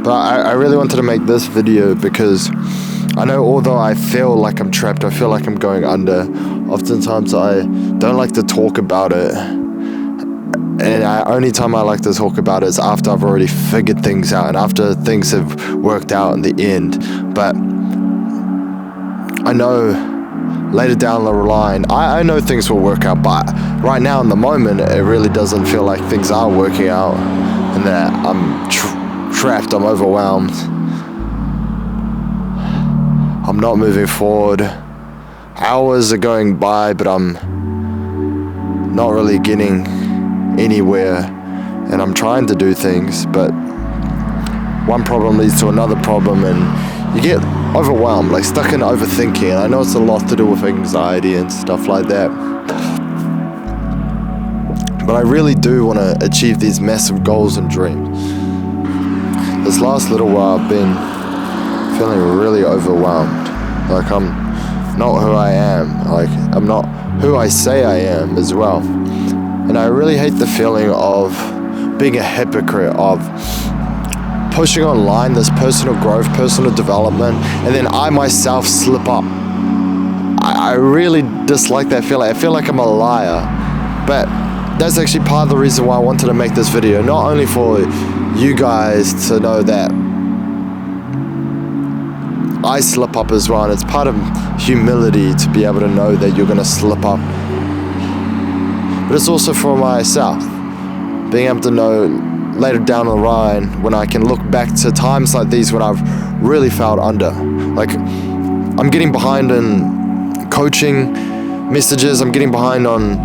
But I really wanted to make this video because I know although I feel like I'm trapped, I feel like I'm going under, oftentimes I don't like to talk about it. And the only time I like to talk about it is after I've already figured things out and after things have worked out in the end. But I know later down the line, I know things will work out, but right now in the moment, it really doesn't feel like things are working out and that I'm trapped, I'm overwhelmed. I'm not moving forward. Hours are going by, but I'm not really getting anywhere, and I'm trying to do things, but one problem leads to another problem, and you get overwhelmed, like stuck in overthinking. And I know it's a lot to do with anxiety and stuff like that, but I really do want to achieve these massive goals and dreams. This last little while I've been feeling really overwhelmed, like I'm not who I am, like I'm not who I say I am as well. And I really hate the feeling of being a hypocrite, of pushing online this personal growth, personal development, and then I myself slip up. I really dislike that feeling. I feel like I'm a liar. But that's actually part of the reason why I wanted to make this video. Not only for you guys to know that I slip up as well, and it's part of humility to be able to know that you're going to slip up. But it's also for myself, being able to know later down the line when I can look back to times like these when I've really felt under. Like, I'm getting behind in coaching messages, I'm getting behind on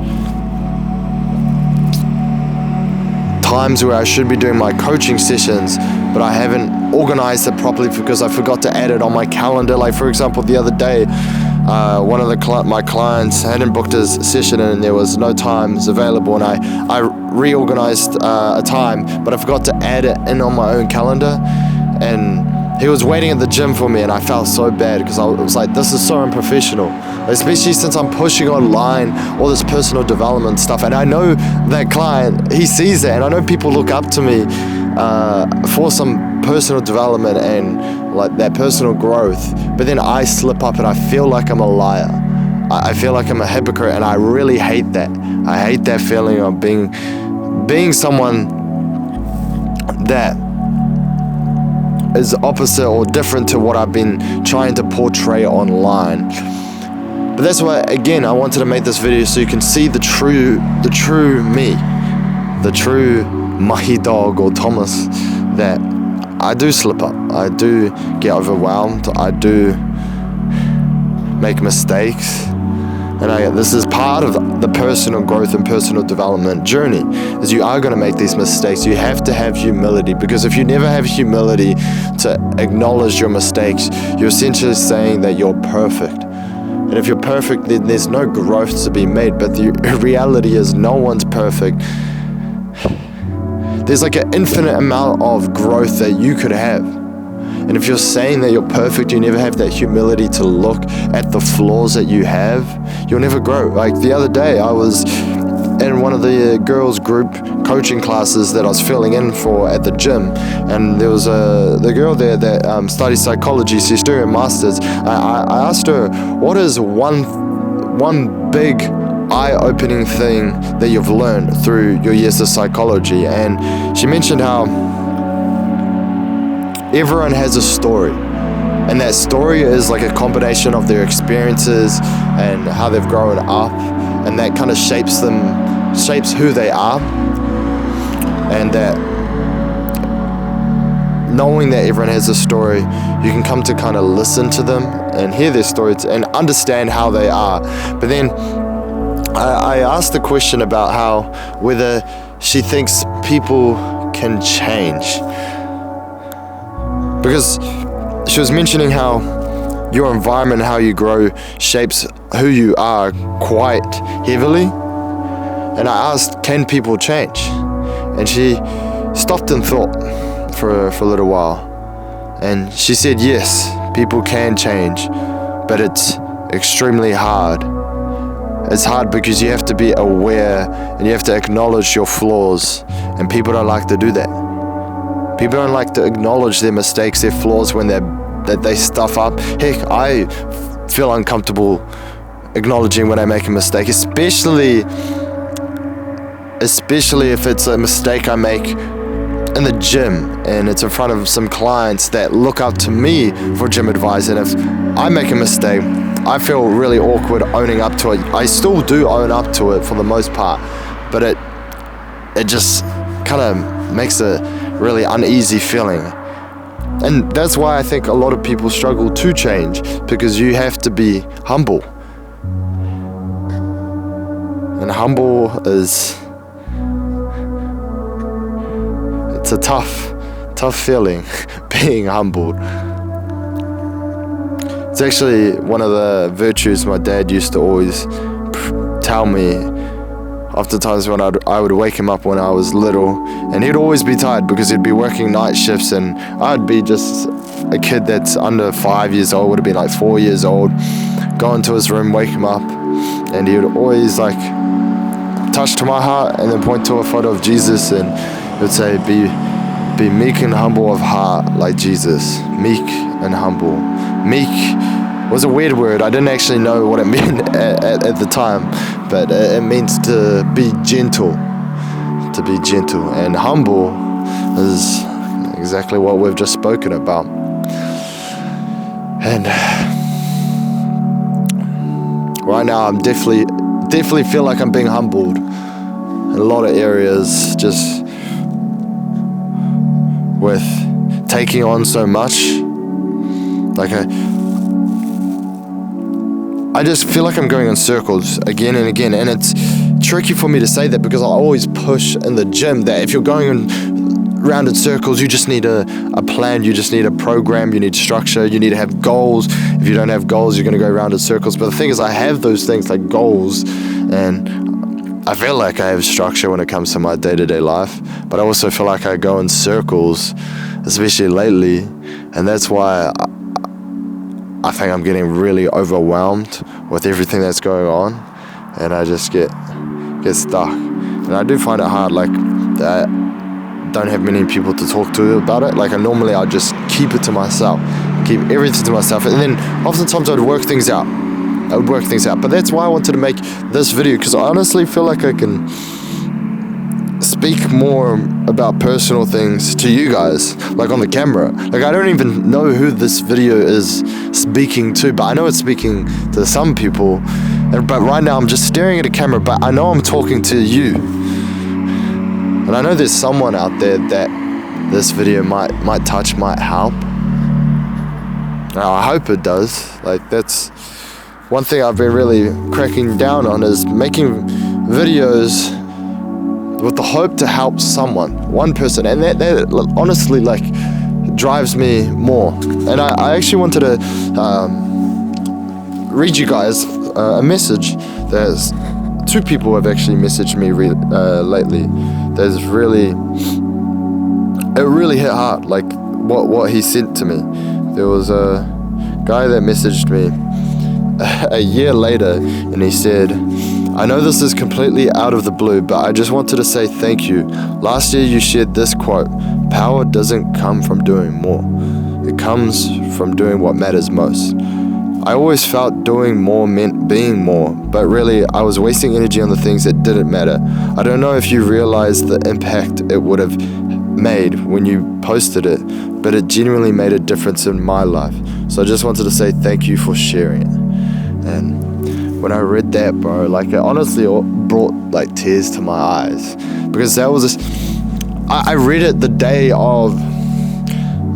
times where I should be doing my coaching sessions, but I haven't organized it properly because I forgot to add it on my calendar. Like, for example, the other day, one of my clients hadn't booked his session and there was no times available, and I reorganized a time, but I forgot to add it in on my own calendar, and he was waiting at the gym for me, and I felt so bad because I was like, this is so unprofessional, especially since I'm pushing online all this personal development stuff. And I know that client, he sees that, and I know people look up to me for some personal development and like that personal growth, but then I slip up and I feel like I'm a liar. I feel like I'm a hypocrite, and I really hate that. I hate that feeling of being someone that is opposite or different to what I've been trying to portray online. But that's why, again, I wanted to make this video so you can see the true me, the true mahi dog or Thomas, that I do slip up, I do get overwhelmed, I do make mistakes, and this is part of the personal growth and personal development journey, is you are going to make these mistakes. You have to have humility, because if you never have humility to acknowledge your mistakes, you're essentially saying that you're perfect. And if you're perfect, then there's no growth to be made. But the reality is no one's perfect. There's like an infinite amount of growth that you could have. And if you're saying that you're perfect, you never have that humility to look at the flaws that you have, you'll never grow. Like the other day, I was in one of the girls' group coaching classes that I was filling in for at the gym, and there was the girl there that studies psychology. She's doing a master's. I asked her, what is one big eye-opening thing that you've learned through your years of psychology? And she mentioned how everyone has a story, and that story is like a combination of their experiences and how they've grown up, and that kind of shapes who they are. And that knowing that everyone has a story, you can come to kind of listen to them and hear their stories and understand how they are. But then I asked the question about whether she thinks people can change, because she was mentioning how your environment, how you grow, shapes who you are quite heavily. And I asked, can people change? And she stopped and thought for a little while, and she said, yes, people can change, but it's extremely hard. It's hard because you have to be aware and you have to acknowledge your flaws, and people don't like to do that. People don't like to acknowledge their mistakes, their flaws when they stuff up. Heck, I feel uncomfortable acknowledging when I make a mistake, especially if it's a mistake I make in the gym and it's in front of some clients that look up to me for gym advice. And if I make a mistake, I feel really awkward owning up to it. I still do own up to it for the most part, but it just kind of makes a really uneasy feeling. And that's why I think a lot of people struggle to change, because you have to be humble. And humble it's a tough feeling, being humbled. It's actually one of the virtues my dad used to always tell me oftentimes when I would wake him up when I was little, and he'd always be tired because he'd be working night shifts, and I'd be just a kid that's under 5 years old, would have been like 4 years old, go into his room, wake him up, and he would always like touch to my heart and then point to a photo of Jesus, and he would say, be meek and humble of heart like Jesus. Meek and humble. Meek was a weird word. I didn't actually know what it meant at the time, but it means to be gentle. To be gentle. And humble is exactly what we've just spoken about. And right now I'm definitely feel like I'm being humbled in a lot of areas, just with taking on so much. Like I just feel like I'm going in circles again and again, and it's tricky for me to say that because I always push in the gym that if you're going in round in circles, you just need a plan, you just need a program, you need structure, you need to have goals. If you don't have goals, you're going to go round in circles. But the thing is, I have those things like goals, and I feel like I have structure when it comes to my day-to-day life, but I also feel like I go in circles, especially lately, and that's why I think I'm getting really overwhelmed with everything that's going on, and I just get stuck. And I do find it hard, like I don't have many people to talk to about it. Like I'll just keep it to myself, keep everything to myself, and then oftentimes I'd work things out. But that's why I wanted to make this video, because I honestly feel like I can speak more about personal things to you guys, like on the camera. Like I don't even know who this video is speaking to, but I know it's speaking to some people. But right now I'm just staring at a camera, but I know I'm talking to you. And I know there's someone out there that this video might touch, might help. Now, I hope it does. Like that's one thing I've been really cracking down on, is making videos with the hope to help someone, one person, and that honestly like drives me more. And I actually wanted to read you guys a message. There's 2 people have actually messaged me lately. It really hit hard, like what he sent to me. There was a guy that messaged me a year later, and he said, I know this is completely out of the blue, but I just wanted to say thank you. Last year you shared this quote: power doesn't come from doing more. It comes from doing what matters most. I always felt doing more meant being more, but really I was wasting energy on the things that didn't matter. I don't know if you realized the impact it would have made when you posted it, but it genuinely made a difference in my life. So I just wanted to say thank you for sharing it. And when I read that, bro, like it honestly brought like tears to my eyes, because that was I read it the day of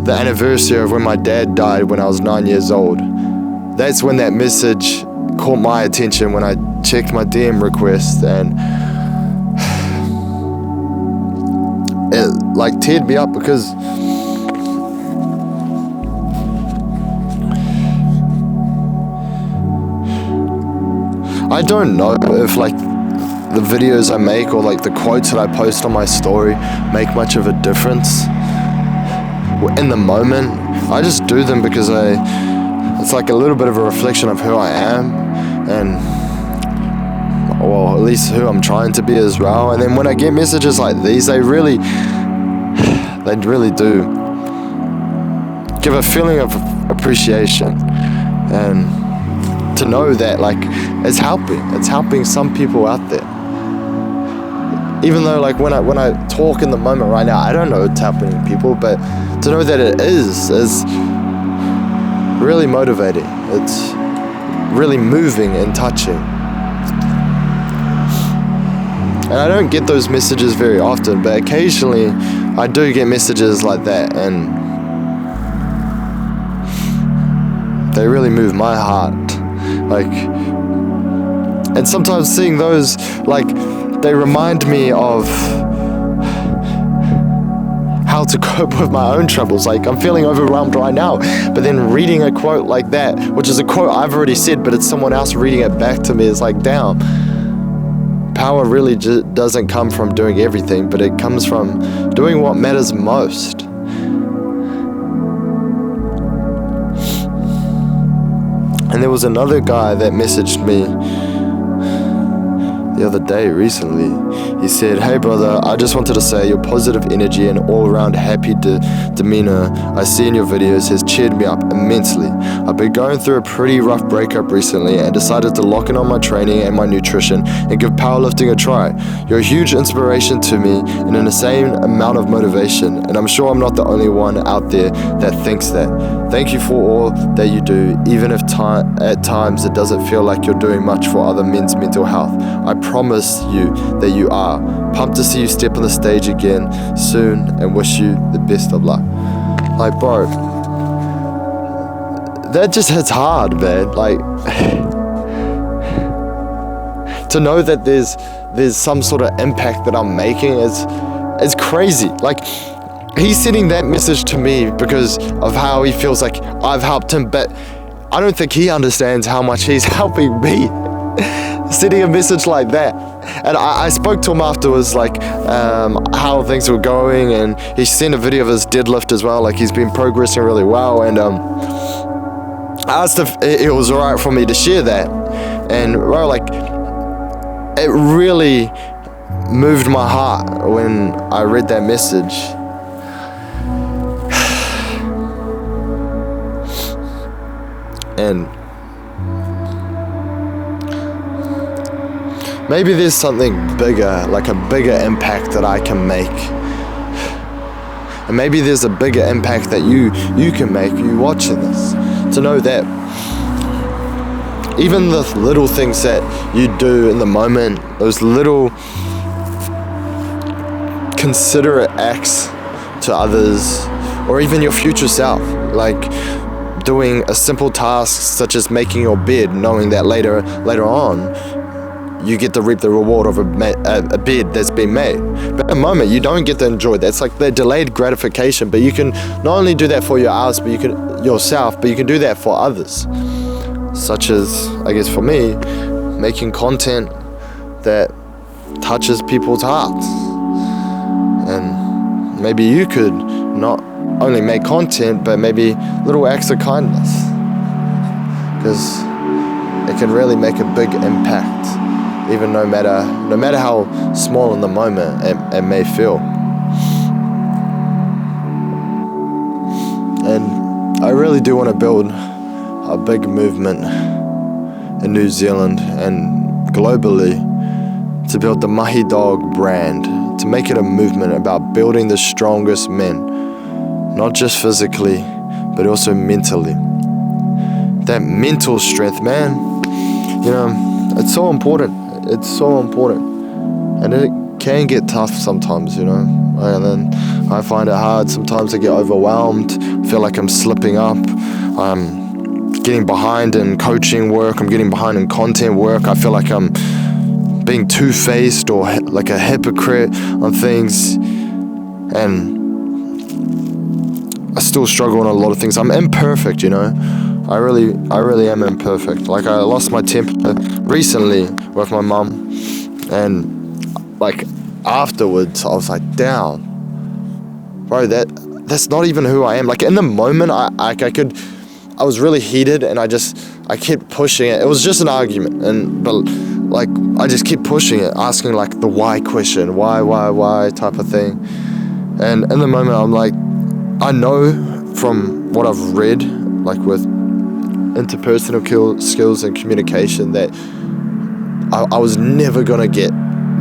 the anniversary of when my dad died when I was 9 years old. That's when that message caught my attention, when I checked my DM request, and it like teared me up, because I don't know if like the videos I make or like the quotes that I post on my story make much of a difference in the moment. I just do them because it's like a little bit of a reflection of who I am, and well, at least who I'm trying to be as well. And then when I get messages like these, they really They really do give a feeling of appreciation, and to know that like it's helping some people out there. Even though like when I talk in the moment right now, I don't know it's helping people, but to know that it is really motivating. It's really moving and touching. And I don't get those messages very often, but occasionally I do get messages like that, and they really move my heart. Like, and sometimes seeing those, like, they remind me of how to cope with my own troubles. Like, I'm feeling overwhelmed right now, but then reading a quote like that, which is a quote I've already said, but it's someone else reading it back to me, is like, damn, power really doesn't come from doing everything, but it comes from doing what matters most. And there was another guy that messaged me the other day recently. He said, "Hey brother, I just wanted to say your positive energy and all-around happy demeanor I see in your videos has cheered me up immensely. I've been going through a pretty rough breakup recently and decided to lock in on my training and my nutrition and give powerlifting a try. You're a huge inspiration to me and an insane amount of motivation, and I'm sure I'm not the only one out there that thinks that. Thank you for all that you do, even if at times it doesn't feel like you're doing much for other men's mental health. I promise you that you are. Pumped to see you step on the stage again soon and wish you the best of luck." Like, bro, that just hits hard, man. Like, to know that there's some sort of impact that I'm making is crazy. Like, he's sending that message to me because of how he feels like I've helped him, but I don't think he understands how much he's helping me. Sending a message like that. And I spoke to him afterwards, like, how things were going, and he sent a video of his deadlift as well. Like, he's been progressing really well, and I asked if it was alright for me to share that, and bro, like, it really moved my heart when I read that message. And maybe there's something bigger, like a bigger impact that I can make. And maybe there's a bigger impact that you can make, you watching this. To know that even the little things that you do in the moment, those little considerate acts to others, or even your future self, like doing a simple task such as making your bed, knowing that later on you get to reap the reward of a bed that's been made. But at the moment, you don't get to enjoy that. It's like the delayed gratification, but you can not only do that for yourself, but you can do that for others. Such as, I guess for me, making content that touches people's hearts. And maybe you could not only make content, but maybe little acts of kindness. Because it can really make a big impact. Even no matter how small in the moment it may feel. And I really do want to build a big movement in New Zealand and globally to build the Mahi Dog brand, to make it a movement about building the strongest men, not just physically, but also mentally. That mental strength, man, it's so important. It's so important, and it can get tough sometimes, and then I find it hard sometimes to get overwhelmed, feel like I'm slipping up, I'm getting behind in coaching work, I'm getting behind in content work, I feel like I'm being two-faced or like a hypocrite on things, and I still struggle on a lot of things. I'm imperfect, I really am imperfect. Like, I lost my temper recently with my mum, and like afterwards I was like, damn, bro, that's not even who I am. Like, in the moment I was really heated, and I kept pushing it. It was just an argument, but like I just kept pushing it, asking like the why question, why type of thing. And in the moment, I'm like, I know from what I've read, like with interpersonal skills and communication, that I was never gonna get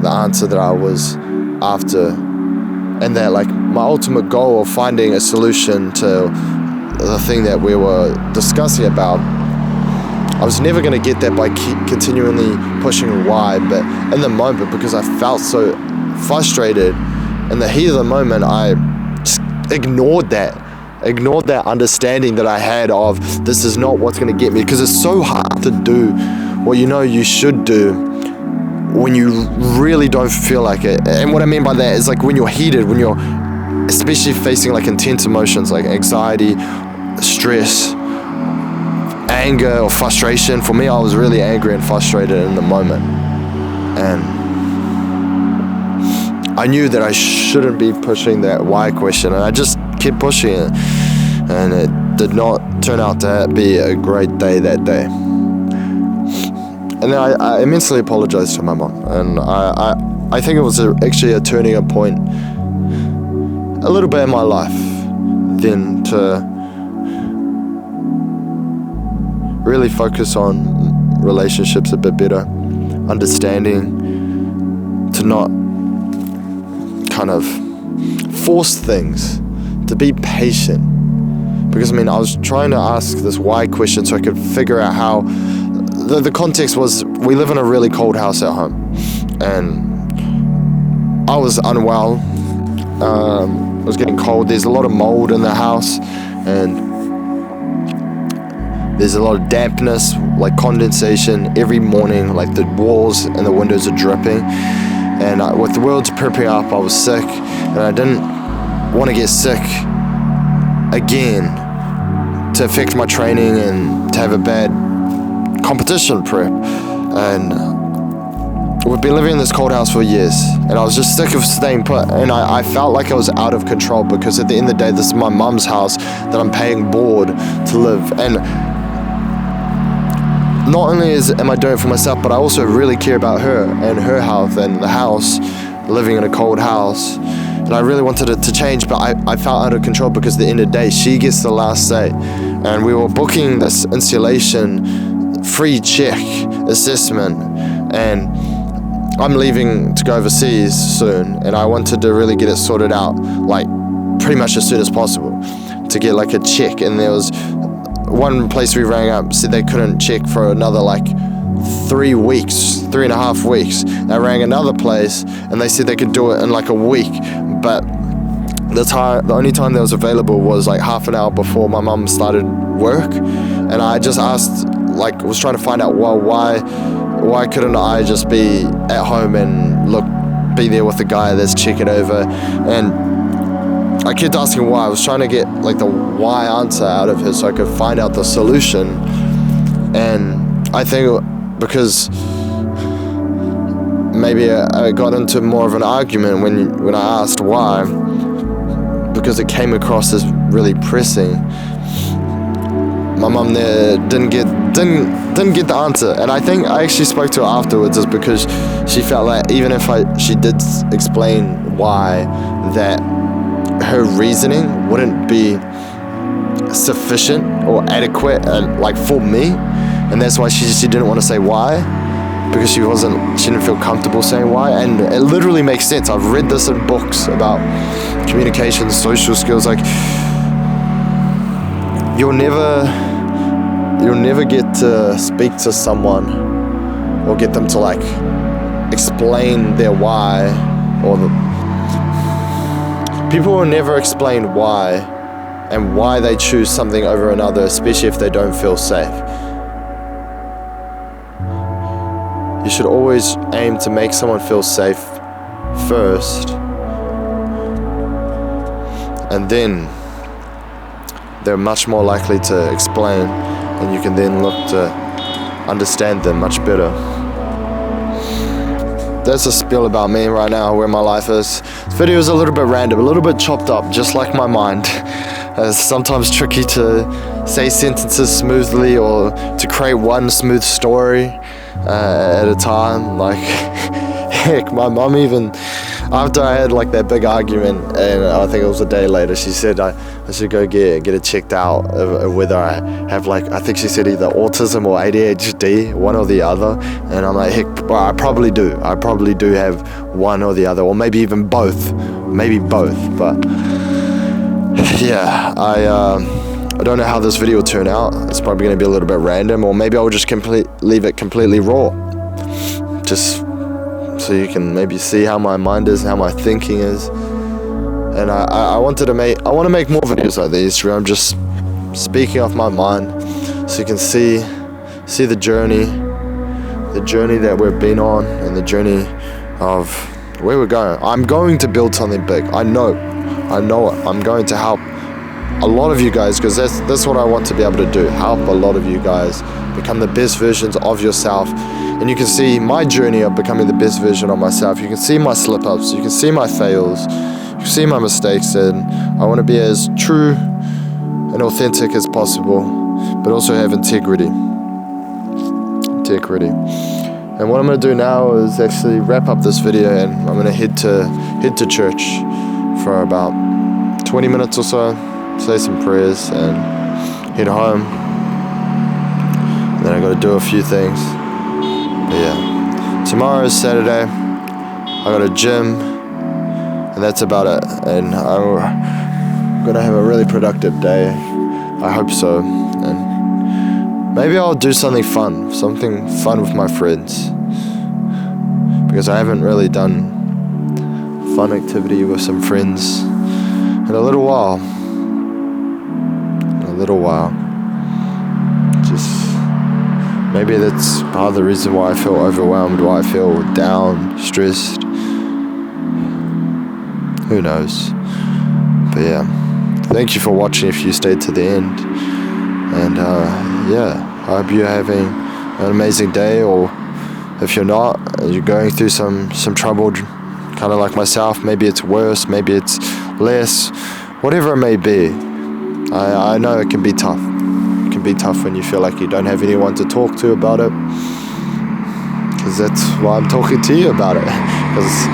the answer that I was after, and that like my ultimate goal of finding a solution to the thing that we were discussing about, I was never gonna get that by continually pushing why. But in the moment, because I felt so frustrated, in the heat of the moment, I just ignored that understanding that I had of this is not what's going to get me, because it's so hard to do what you know you should do when you really don't feel like it. And what I mean by that is like when you're heated, when you're especially facing like intense emotions like anxiety, stress, anger or frustration. For me, I was really angry and frustrated in the moment, and I knew that I shouldn't be pushing that why question, and I just kept pushing it, and it did not turn out to be a great day that day. And then I immensely apologized to my mom, and I think it was actually a turning point a little bit in my life then to really focus on relationships a bit better, understanding, to not kind of force things, to be patient. Because I was trying to ask this why question so I could figure out how. The context was, we live in a really cold house at home, and I was unwell. It was getting cold. There's a lot of mold in the house, and there's a lot of dampness, like condensation every morning. Like the walls and the windows are dripping. And with the world prepping up, I was sick, and I didn't want to get sick again to affect my training and to have a bad competition prep. And we've been living in this cold house for years, and I was just sick of staying put, and I felt like I was out of control, because at the end of the day, this is my mum's house that I'm paying board to live. And not only am I doing it for myself, but I also really care about her and her health and the house, living in a cold house. And I really wanted it to change, but I felt out of control, because at the end of the day, she gets the last say. And we were booking this insulation free check assessment, and I'm leaving to go overseas soon, and I wanted to really get it sorted out, like pretty much as soon as possible, to get like a check. And there was one place we rang up, said they couldn't check for another like 3.5 weeks. I rang another place, and they said they could do it in like a week, but the only time that was available was like half an hour before my mum started work. And I just asked, like, was trying to find out, well, why couldn't I just be at home and be there with the guy that's checking over? And I kept asking why. I was trying to get like the why answer out of her so I could find out the solution. And I think because maybe I got into more of an argument when I asked why, because it came across as really pressing. My mum there didn't get the answer, and I think I actually spoke to her afterwards, is because she felt like even if she did explain why, that her reasoning wouldn't be sufficient or adequate like for me, and that's why she didn't want to say why, because she didn't feel comfortable saying why. And it literally makes sense. I've read this in books about communication, social skills. Like, you'll never get to speak to someone or get them to like explain their why, or people will never explain why and why they choose something over another, especially if they don't feel safe. You should always aim to make someone feel safe first, and then they're much more likely to explain, and you can then look to understand them much better. That's a spiel about me right now, where my life is. This video is a little bit random, a little bit chopped up, just like my mind. It's sometimes tricky to say sentences smoothly, or to create one smooth story at a time. Like, heck, my mum even after I had like that big argument, and I think it was a day later, she said I should go get it checked out of whether I have like, I think she said either autism or ADHD, one or the other. And I'm like, heck, well, I probably do have one or the other, or maybe even both, but yeah, I don't know how this video will turn out. It's probably going to be a little bit random, or maybe I'll just leave it completely raw, just so you can maybe see how my mind is, how my thinking is. And I want to make more videos like these where I'm just speaking off my mind, so you can see the journey that we've been on, and the journey of where we're going. I'm going to build something big. I know it. I'm going to help a lot of you guys, because that's what I want to be able to do, help a lot of you guys become the best versions of yourself. And you can see my journey of becoming the best version of myself. You can see my slip-ups, you can see my fails, you can see my mistakes, and I want to be as true and authentic as possible, but also have integrity. And what I'm going to do now is actually wrap up this video, and I'm going to head to church for about 20 minutes or so, say some prayers, and head home. And then I got to do a few things. But yeah, tomorrow is Saturday. I got a gym, and that's about it. And I'm gonna have a really productive day. I hope so. And maybe I'll do something fun with my friends, because I haven't really done fun activity with some friends in a little while. Just maybe that's part of the reason why I feel overwhelmed, why I feel down, stressed. Who knows? But yeah, thank you for watching if you stayed to the end. And yeah, I hope you're having an amazing day, or if you're not, you're going through some trouble, kind of like myself. Maybe it's worse, maybe it's less, whatever it may be. I know it can be tough. It can be tough when you feel like you don't have anyone to talk to about it, because that's why I'm talking to you about it, because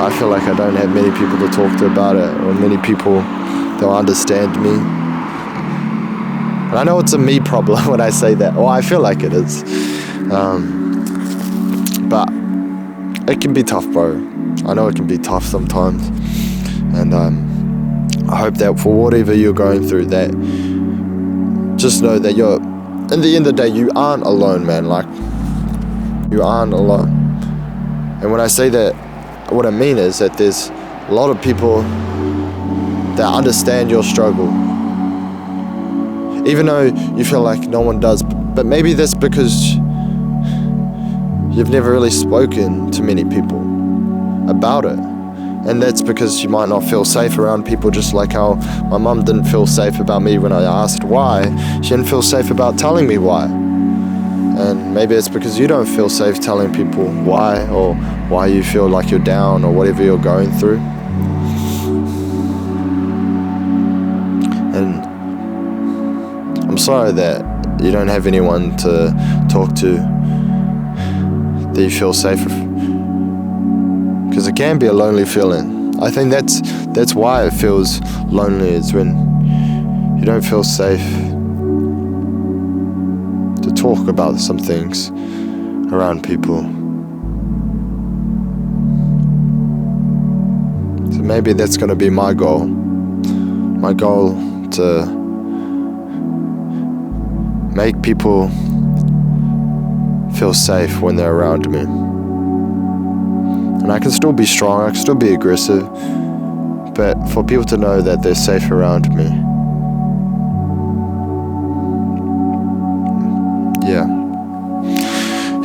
I feel like I don't have many people to talk to about it, or many people that will understand me. And I know it's a me problem when I say that, or I feel like it is, but it can be tough, bro. I know it can be tough sometimes, and I hope that for whatever you're going through, that just know that you're, in the end of the day, you aren't alone, man. Like, you aren't alone. And when I say that, what I mean is that there's a lot of people that understand your struggle, even though you feel like no one does. But maybe that's because you've never really spoken to many people about it. And that's because you might not feel safe around people, just like how my mum didn't feel safe about me when I asked why. She didn't feel safe about telling me why. And maybe it's because you don't feel safe telling people why, or why you feel like you're down, or whatever you're going through. And I'm sorry that you don't have anyone to talk to that you feel safe with, because it can be a lonely feeling. I think that's why it feels lonely, is when you don't feel safe to talk about some things around people. So maybe that's going to be my goal to make people feel safe when they're around me. And I can still be strong, I can still be aggressive, but for people to know that they're safe around me.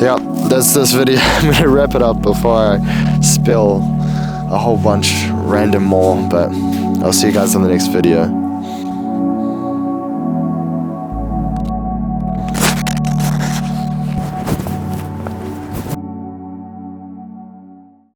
Yeah, that's this video. I'm gonna wrap it up before I spill a whole bunch random more, but I'll see you guys in the next video.